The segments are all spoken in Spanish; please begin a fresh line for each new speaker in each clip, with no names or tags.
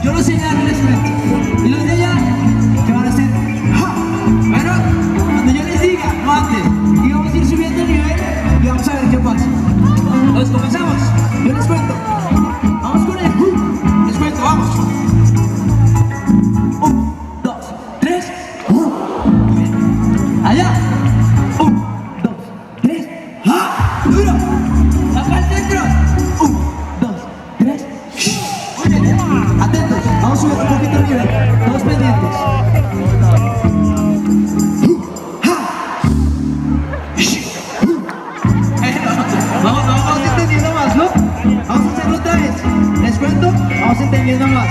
Yo los señalo, les cuento. Y los de allá, que van a hacer ¡ja! Bueno, cuando yo les diga, no antes, y vamos a ir subiendo el nivel y vamos a ver qué pasa. Entonces comenzamos. Yo les cuento. Vamos con el les cuento, vamos. 1, 2, 3. Allá. 1, 2, 3. ¡Ja! Duro. Acá al centro. 1, 2, 3. Muy bien. Atentos. Vamos subiendo un poquito el nivel. Todos pendientes. Vamos entendiendo más, ¿no? Vamos a hacerlo otra vez. Les cuento. Vamos entendiendo más.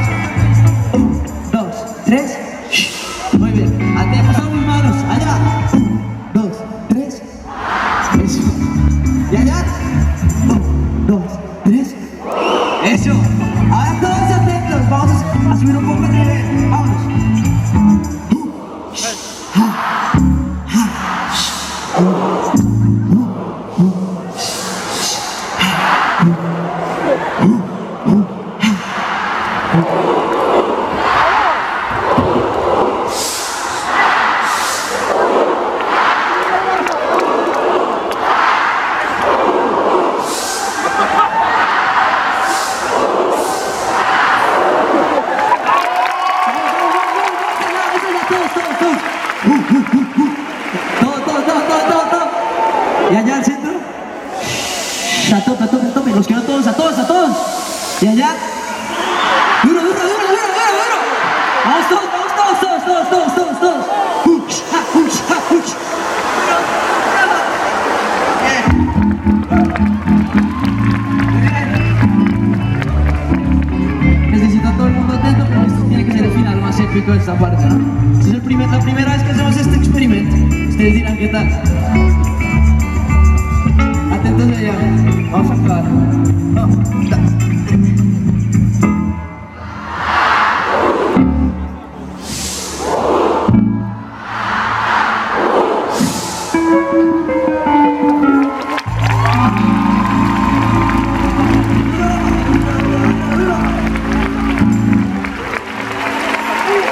1, 2, 3. Muy bien. Atentos a mis manos. Allá. 1, 2, 3. Eso. ¿Y allá? 1, 2, 3. Eso. Ahora todos atentos. Vamos a subir un poco el nivel. Vamos. Y allá al centro. A tope. Los quiero a todos. Y allá. Duro. Vamos todos. Necesito a todo el mundo atento, pero esto tiene que ser el final más épico de esta parte, ¿no? Esta es la primera vez que hacemos este experimento. Ustedes dirán qué tal. Atentos allá. Vamos a acabar. No.